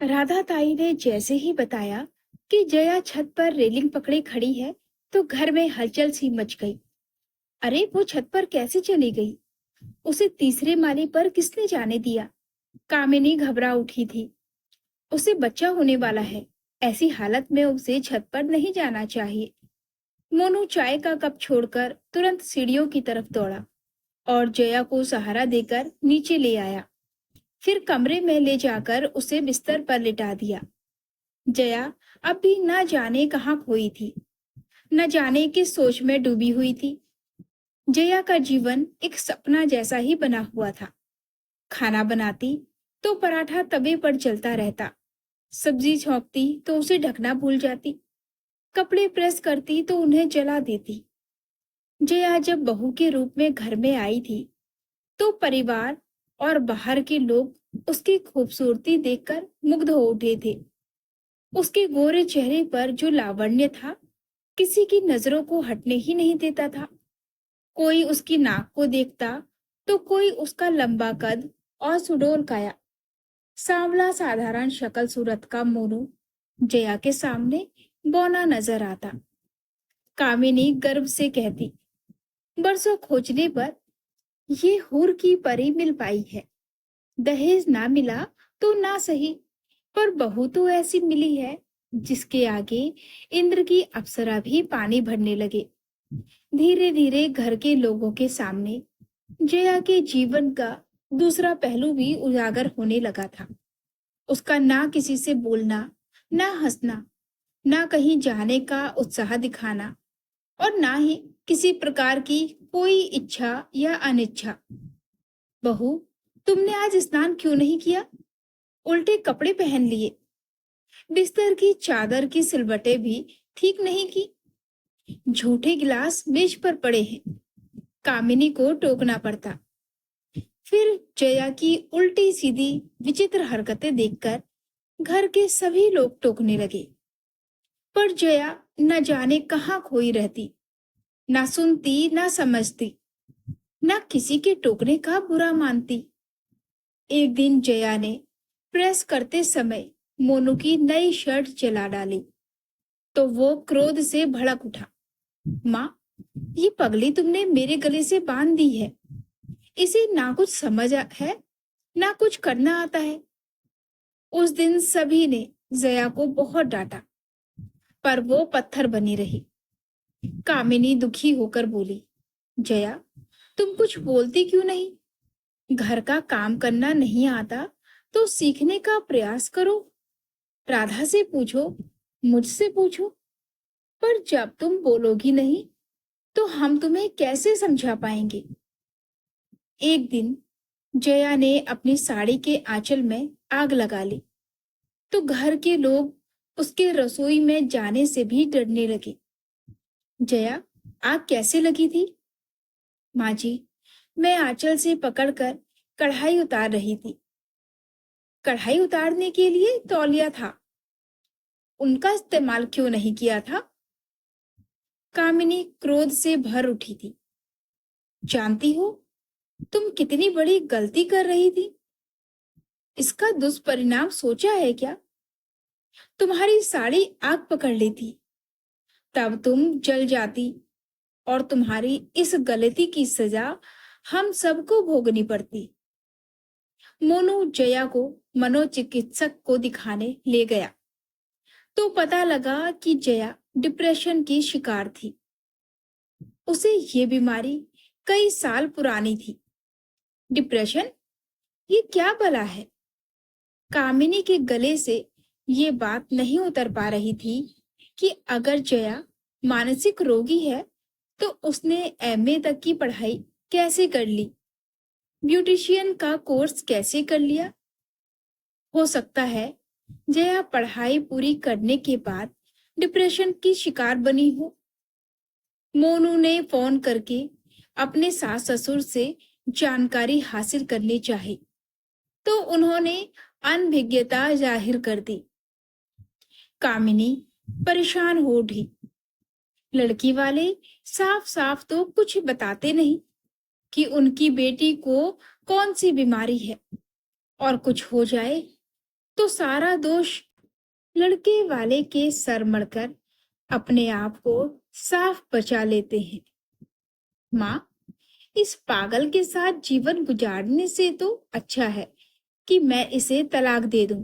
राधा ताई ने जैसे ही बताया कि जया छत पर रेलिंग पकड़े खड़ी है, तो घर में हलचल सी मच गई। अरे वो छत पर कैसे चली गई? उसे तीसरे माले पर किसने जाने दिया? कामिनी घबरा उठी थी। उसे बच्चा होने वाला है। ऐसी हालत में उसे छत पर नहीं जाना चाहिए। मोनू चाय का कप छोड़कर तुरंत सीढ़ियों की तरफ दौड़ा और जया को सहारा देकर नीचे ले आया। फिर कमरे में ले जाकर उसे बिस्तर पर लिटा दिया। जया अब भी न जाने कहाँ खोई थी, न जाने किस सोच में डूबी हुई थी। जया का जीवन एक सपना जैसा ही बना हुआ था। खाना बनाती तो पराठा तवे पर चलता रहता, सब्जी छौंकती तो उसे ढकना भूल जाती, कपड़े प्रेस करती तो उन्हें जला देती। जया जब बहू के रूप में घर में आई थी, तो परिवार और बाहर के लोग उसकी खूबसूरती देखकर मुग्ध हो उठे थे। उसके गोरे चेहरे पर जो लावण्य था, किसी की नजरों को हटने ही नहीं देता था। कोई उसकी नाक को देखता तो कोई उसका लंबा कद और सुडौल काया। सांवला साधारण शक्ल सूरत का मोनू जया के सामने बौना नजर आता। कामिनी गर्व से कहती, बरसों खोजने पर ये हूर की परी मिल पाई है। दहेज ना मिला तो ना सही, पर बहू तो ऐसी मिली है जिसके आगे इंद्र की अप्सरा भी पानी भरने लगे। धीरे धीरे घर के लोगों के सामने जया के जीवन का दूसरा पहलू भी उजागर होने लगा था। उसका ना किसी से बोलना, ना हंसना, ना कहीं जाने का उत्साह दिखाना, और ना ही किसी प्रकार की कोई इच्छा या अनिच्छा। बहू, तुमने आज स्नान क्यों नहीं किया? उल्टे कपड़े पहन लिए, बिस्तर की चादर की सिलवटें भी ठीक नहीं की, झूठे गिलास मेज पर पड़े हैं। कामिनी को टोकना पड़ता। फिर जया की उल्टी सीधी विचित्र हरकतें देखकर घर के सभी लोग टोकने लगे। पर जया न जाने कहाँ खोई रहती, ना सुनती ना समझती, ना किसी के टोकने का बुरा मानती। एक दिन जया ने प्रेस करते समय मोनू की नई शर्ट जला डाली, तो वो क्रोध से भड़क उठा। माँ, ये पगड़ी तुमने मेरे गले से बांध दी है। इसे ना कुछ है, ना कुछ करना आता है। उस दिन सभी ने जया को बहुत डांटा, पर वो पत्थर बनी रही। कामिनी दुखी होकर बोली, जया, तुम कुछ बोलती क्यों नहीं? घर का काम करना नहीं आता तो सीखने का प्रयास करो। राधा से पूछो, मुझसे पूछो। पर जब तुम बोलोगी नहीं, तो हम तुम्हें कैसे समझा पाएंगे? एक दिन जया ने अपनी साड़ी के आंचल में आग लगा ली, तो घर के लोग उसके रसोई में जाने से भी डरने लगे। जया, आग कैसे लगी थी? माँ जी, मैं आंचल से पकड़कर कढ़ाई उतार रही थी। कढ़ाई उतारने के लिए तौलिया था, उनका इस्तेमाल क्यों नहीं किया था? कामिनी क्रोध से भर उठी थी। जानती हो तुम कितनी बड़ी गलती कर रही थी? इसका दुष्परिणाम सोचा है क्या? तुम्हारी साड़ी आग पकड़ लेती, तब तुम जल जाती, और तुम्हारी इस गलती की सजा हम सबको भोगनी पड़ती। मोनू जया को मनोचिकित्सक को दिखाने ले गया, तो पता लगा कि जया डिप्रेशन की शिकार थी। उसे ये बीमारी कई साल पुरानी थी। डिप्रेशन, ये क्या भला है? कामिनी के गले से ये बात नहीं उतर पा रही थी कि अगर जया मानसिक रोगी है, तो उसने एमए तक की पढ़ाई कैसे कर ली, ब्यूटिशियन का कोर्स कैसे कर लिया? हो सकता है जया पढ़ाई पूरी करने के बाद डिप्रेशन की शिकार बनी हो। मोनू ने फोन करके अपने सास ससुर से जानकारी हासिल करनी चाही, तो उन्होंने अनभिज्ञता जाहिर कर दी। कामिनी परेशान हो उठी। लड़की वाले साफ साफ तो कुछ बताते नहीं कि उनकी बेटी को कौन सी बीमारी है, और कुछ हो जाए तो सारा दोष लड़के वाले के सर मड़कर अपने आप को साफ बचा लेते हैं। माँ, इस पागल के साथ जीवन गुजारने से तो अच्छा है कि मैं इसे तलाक दे दूं।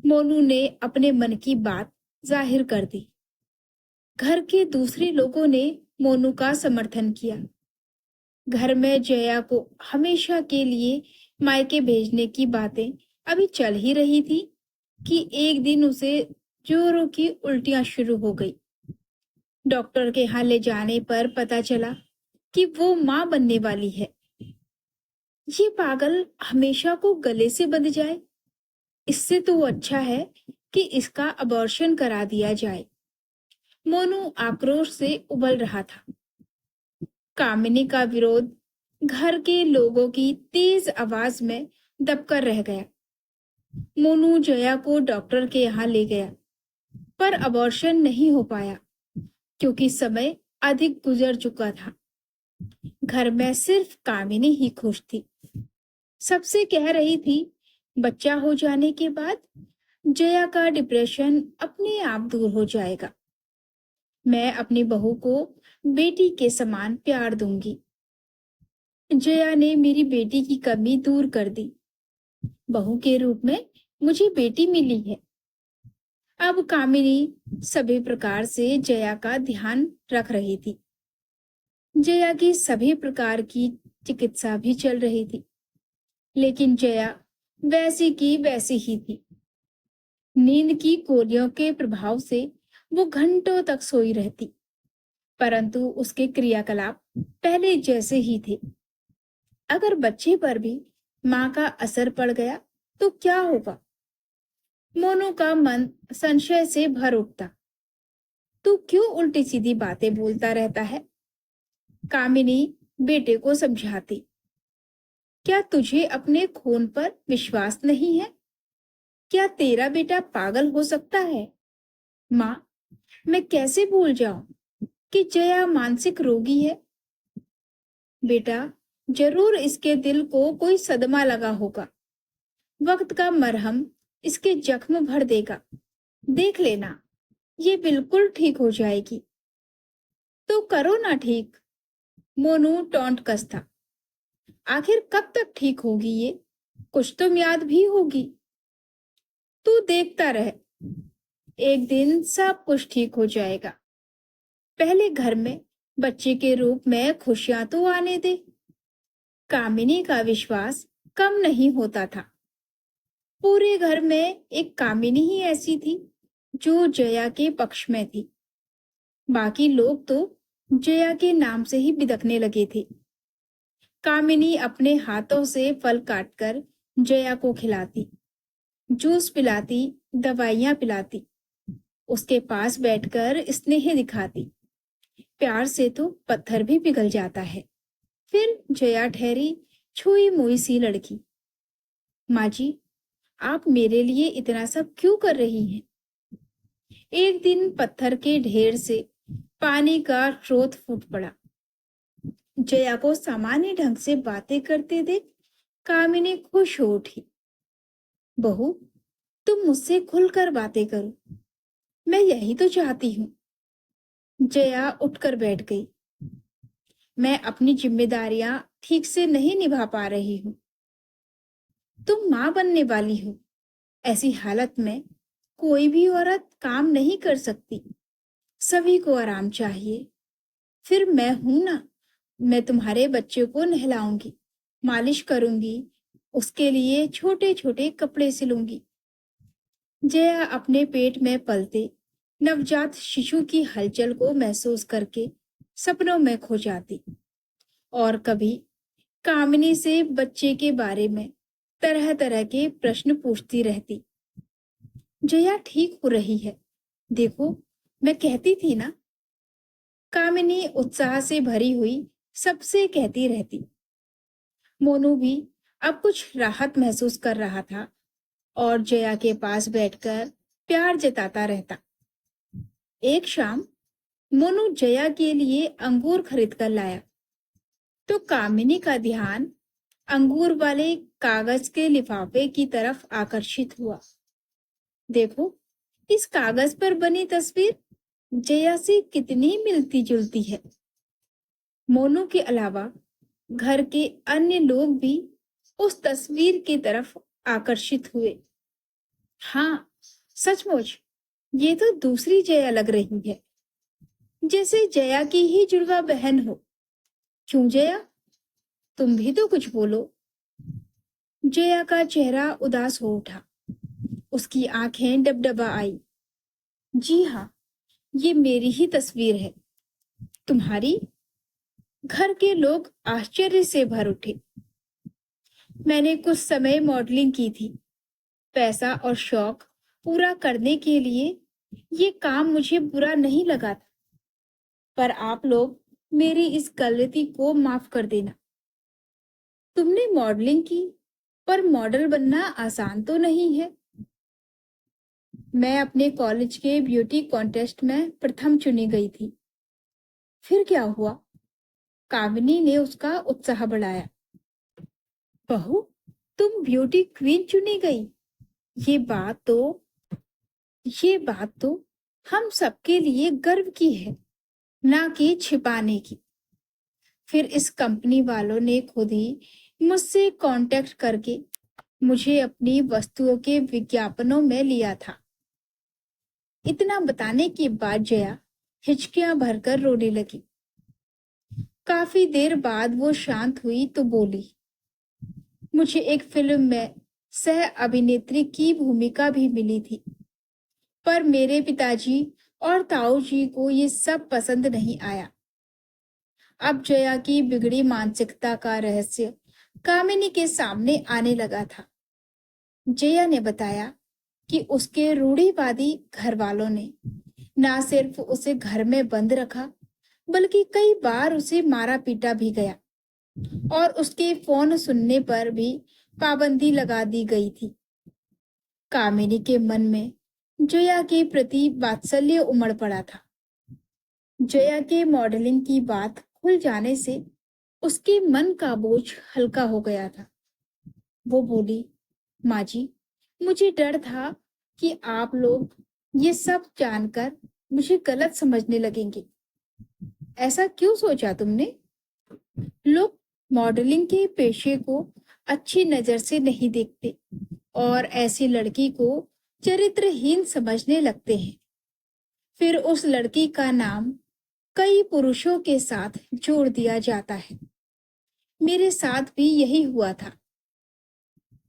मोनू ने अपने मन की बात जाहिर कर दी। घर के दूसरे लोगों ने मोनू का समर्थन किया। घर में जया को हमेशा के लिए मायके भेजने की बातें अभी चल ही रही थी कि एक दिन उसे जोरों की उल्टियां शुरू हो गई। डॉक्टर के यहाँ ले जाने पर पता चला कि वो माँ बनने वाली है। ये पागल हमेशा को गले से बंध जाए, इससे तो अच्छा है कि इसका अबॉर्शन करा दिया जाए। मोनू आक्रोश से उबल रहा था। कामिनी का विरोध घर के लोगों की तेज आवाज में दबकर रह गया। मोनू जया को डॉक्टर के यहाँ ले गया, पर अबॉर्शन नहीं हो पाया क्योंकि समय अधिक गुजर चुका था। घर में सिर्फ कामिनी ही खुश थी। सबसे कह रही थी, बच्चा हो जाने के बाद जया का डिप्रेशन अपने आप दूर हो जाएगा। मैं अपनी बहू को बेटी के समान प्यार दूंगी। जया ने मेरी बेटी की कमी दूर कर दी। बहू के रूप में मुझे बेटी मिली है। अब कामिनी सभी प्रकार से जया का ध्यान रख रही थी। जया की सभी प्रकार की चिकित्सा भी चल रही थी, लेकिन जया वैसी की वैसी ही थी। नींद की गोलियों के प्रभाव से वो घंटों तक सोई रहती, परंतु उसके क्रियाकलाप पहले जैसे ही थे। अगर बच्चे पर भी माँ का असर पड़ गया तो क्या होगा? मोनू का मन संशय से भर उठता। तू क्यों उल्टी सीधी बातें बोलता रहता है? कामिनी बेटे को समझाती। क्या तुझे अपने खून पर विश्वास नहीं है? क्या तेरा बेटा पागल हो सकता है? माँ, मैं कैसे भूल जाऊं कि जया मानसिक रोगी है? बेटा, जरूर इसके दिल को कोई सदमा लगा होगा। वक्त का मरहम इसके जख्म भर देगा। देख लेना, ये बिल्कुल ठीक हो जाएगी। तो करो ना ठीक। मोनू टोंट कसता। आखिर कब तक ठीक होगी ये? कुछ तो म्याद भी होगी। तू देखता रह, एक दिन सब कुछ ठीक हो जाएगा। पहले घर में बच्चे के रूप में खुशियां तो आने दे। कामिनी का विश्वास कम नहीं होता था। पूरे घर में एक कामिनी ही ऐसी थी जो जया के पक्ष में थी। बाकी लोग तो जया के नाम से ही बिदकने लगे थे। कामिनी अपने हाथों से फल काटकर जया को खिलाती, जूस पिलाती, दवाइयां पिलाती, उसके पास बैठकर स्नेह दिखाती। प्यार से तो पत्थर भी पिघल जाता है। फिर जया ठहरी छुई मुई सी लड़की। माँ जी, आप मेरे लिए इतना सब क्यों कर रही हैं? एक दिन पत्थर के ढेर से पानी का स्रोत फूट पड़ा। जया को सामान्य ढंग से बातें करते देख कामिनी खुश हो उठी। बहू, तुम मुझसे खुलकर बातें करो, मैं यही तो चाहती हूँ। जया उठकर बैठ गई। मैं अपनी जिम्मेदारियां ठीक से नहीं निभा पा रही हूँ। तुम माँ बनने वाली हो। ऐसी हालत में कोई भी औरत काम नहीं कर सकती। सभी को आराम चाहिए। फिर मैं हूं ना, मैं तुम्हारे बच्चे को नहलाऊंगी, मालिश करूंगी, उसके लिए छोटे छोटे कपड़े सिलूंगी। जया अपने पेट में पलते नवजात शिशु की हलचल को महसूस करके सपनों में खो जाती और कभी कामिनी से बच्चे के बारे में तरह तरह के प्रश्न पूछती रहती। जया ठीक हो रही है, देखो, मैं कहती थी ना। कामिनी उत्साह से भरी हुई सबसे कहती रहती। मोनू भी अब कुछ राहत महसूस कर रहा था और जया के पास बैठकर प्यार जताता रहता। एक शाम मोनू जया के लिए अंगूर खरीद कर लाया तो कामिनी का ध्यान अंगूर वाले कागज के लिफाफे की तरफ आकर्षित हुआ। देखो, इस कागज पर बनी तस्वीर जया से कितनी मिलती जुलती है। मोनू के अलावा घर के अन्य लोग भी उस तस्वीर की तरफ आकर्षित हुए। हाँ, सचमुच ये तो दूसरी जया लग रही है, जैसे जया की ही जुड़वा बहन हो। क्यों जया, तुम भी तो कुछ बोलो। जया का चेहरा उदास हो उठा। उसकी आंखें डबडबा आई। जी हाँ, ये मेरी ही तस्वीर है। तुम्हारी? घर के लोग आश्चर्य से भर उठे। मैंने कुछ समय मॉडलिंग की थी। पैसा और शौक पूरा करने के लिए ये काम मुझे बुरा नहीं लगा था। पर आप लोग मेरी इस गलती को माफ कर देना। तुमने मॉडलिंग की, पर मॉडल बनना आसान तो नहीं है। मैं अपने कॉलेज के ब्यूटी कॉन्टेस्ट में प्रथम चुनी गई थी। फिर क्या हुआ? कामिनी ने उसका उत्साह बढ़ाया। बहू, तुम ब्यूटी क्वीन चुनी गई। ये बात तो ये बात तो हम सबके लिए गर्व की है, ना कि छिपाने की। फिर इस कंपनी वालों ने खुद ही मुझसे कांटेक्ट करके मुझे अपनी वस्तुओं के विज्ञापनों में लिया था। इतना बताने के बाद जया हिचकियां भरकर रोने लगी। काफी देर बाद वो शांत हुई तो बोली, मुझे एक फिल्म में सह अभिनेत्री की भूमिका भी मिली थी, पर मेरे पिताजी और ताऊ जी को ये सब पसंद नहीं आया। अब जया की बिगड़ी मानसिकता का रहस्य कामिनी के सामने आने लगा था। जया ने बताया कि उसके रूढ़िवादी घर वालों ने ना सिर्फ उसे घर में बंद रखा, बल्कि कई बार उसे मारा पीटा भी गया और उसके फोन सुनने पर भी पाबंदी लगा दी गई थी। कामिनी के मन में जया के प्रति वात्सल्य उमड़ पड़ा था। जया के मॉडलिंग की बात खुल जाने से उसके मन का बोझ हल्का हो गया था। वो बोली, माँ जी, मुझे डर था कि आप लोग ये सब जानकर मुझे गलत समझने लगेंगे। ऐसा क्यों सोचा तुमने? लोग मॉडलिंग के पेशे को अच्छी नजर से नहीं देखते और ऐसी लड़की को चरित्रहीन समझने लगते हैं। फिर उस लड़की का नाम कई पुरुषों के साथ जोड़ दिया जाता है। मेरे साथ भी यही हुआ था।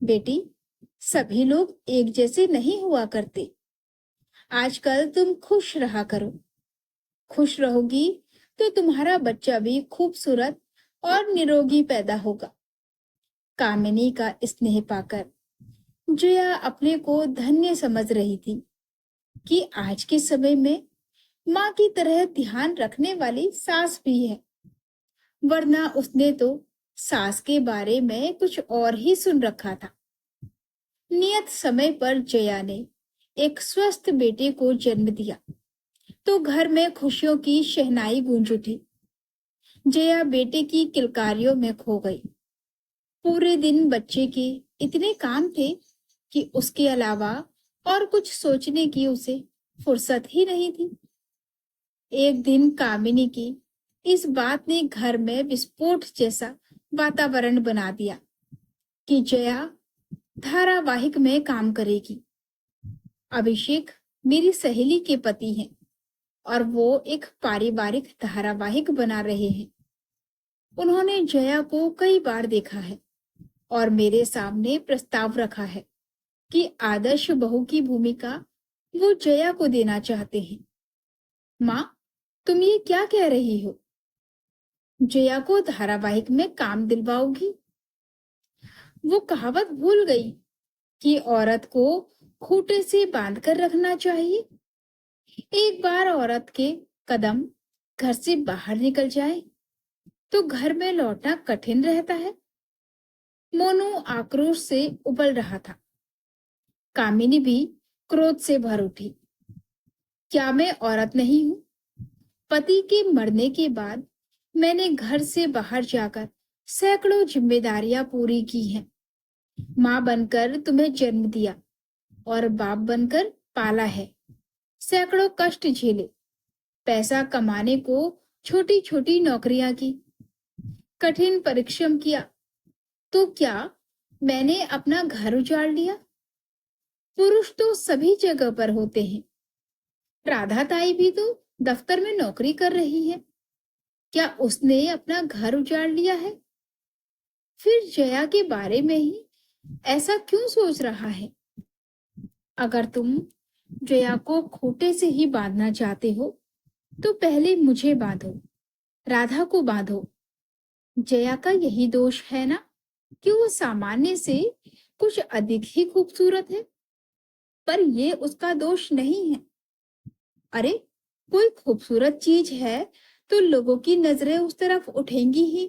बेटी, सभी लोग एक जैसे नहीं हुआ करते। आजकल तुम खुश रहा करो। खुश रहोगी तो तुम्हारा बच्चा भी खूबसूरत और निरोगी पैदा होगा। कामिनी का स्नेह पाकर जया अपने को धन्य समझ रही थी कि आज के समय में माँ की तरह ध्यान रखने वाली सास भी है। वरना उसने तो सास के बारे में कुछ और ही सुन रखा था। नियत समय पर जया ने एक स्वस्थ बेटे को जन्म दिया तो घर में खुशियों की शहनाई गूंज उठी। जया बेटे की किलकारियों में खो गई। पूरे दिन बच्चे के इतने काम थे कि उसके अलावा और कुछ सोचने की उसे फुर्सत ही नहीं थी। एक दिन कामिनी की इस बात ने घर में विस्फोट जैसा वातावरण बना दिया कि जया धारावाहिक में काम करेगी। अभिषेक मेरी सहेली के पति हैं और वो एक पारिवारिक धारावाहिक बना रहे हैं। उन्होंने जया को कई बार देखा है और मेरे सामने प्रस्ताव रखा है कि आदर्श बहू की भूमिका वो जया को देना चाहते हैं। माँ, तुम ये क्या कह रही हो? जया को धारावाहिक में काम दिलवाओगी? वो कहावत भूल गई कि औरत को खूंटे से बांध कर रखना चाहिए। एक बार औरत के कदम घर से बाहर निकल जाए तो घर में लौटना कठिन रहता है। मोनू आक्रोश से उबल रहा था। कामिनी भी क्रोध से भर उठी। क्या मैं औरत नहीं हूं? पति के मरने के बाद मैंने घर से बाहर जाकर सैकड़ों जिम्मेदारियां पूरी की हैं। माँ बनकर तुम्हें जन्म दिया और बाप बनकर पाला है। सैकड़ों कष्ट झेले, पैसा कमाने को छोटी छोटी नौकरियां की, कठिन परिश्रम किया। तो क्या मैंने अपना घर उजाड़ लिया? पुरुष तो सभी जगह पर होते हैं। राधा ताई भी तो दफ्तर में नौकरी कर रही है। क्या उसने अपना घर उजाड़ लिया है? फिर जया के बारे में ही ऐसा क्यों सोच रहा है? अगर तुम जया को खूंटे से ही बांधना चाहते हो तो पहले मुझे बांधो, राधा को बांधो। जया का यही दोष है ना कि वो सामान्य से कुछ अधिक ही खूबसूरत है। पर ये उसका दोष नहीं है। अरे, कोई खूबसूरत चीज है तो लोगों की नजरें उस तरफ उठेंगी ही।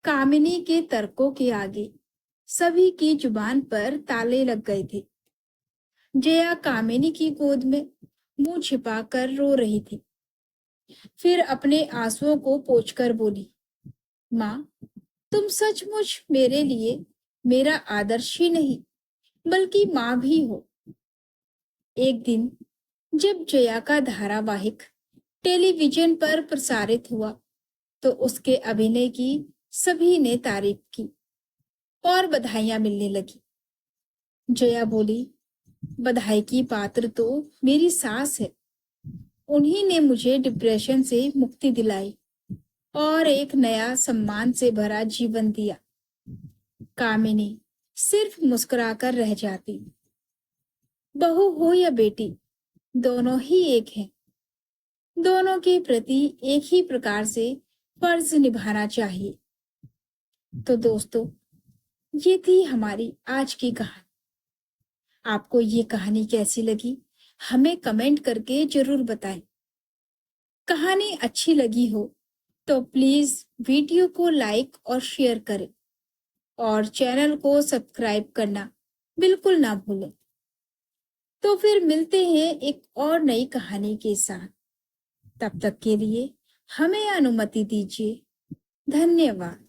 कामिनी के तर्कों के आगे सभी की जुबान पर ताले लग गए थे। जया कामिनी की गोद में मुंह छिपाकर रो रही थी। फिर अपने आंसुओं को पोंछकर बोली, माँ, तुम सचमुच मेरे लिए मेरा आदर्श ही नहीं बल्कि माँ भी हो। एक दिन जब जया का धारावाहिक टेलीविजन पर प्रसारित हुआ तो उसके अभिनय की सभी ने तारीफ की और बधाइयां मिलने लगी। जया बोली, बधाई की पात्र तो मेरी सास है। उन्हीं ने मुझे डिप्रेशन से मुक्ति दिलाई और एक नया सम्मान से भरा जीवन दिया। कामिनी सिर्फ मुस्कुराकर रह जाती। बहू हो या बेटी, दोनों ही एक हैं। दोनों के प्रति एक ही प्रकार से फर्ज निभाना चाहिए। तो दोस्तों, ये थी हमारी आज की कहानी। आपको ये कहानी कैसी लगी हमें कमेंट करके जरूर बताएं। कहानी अच्छी लगी हो तो प्लीज वीडियो को लाइक और शेयर करें और चैनल को सब्सक्राइब करना बिल्कुल ना भूलें। तो फिर मिलते हैं एक और नई कहानी के साथ। तब तक के लिए हमें अनुमति दीजिए। धन्यवाद।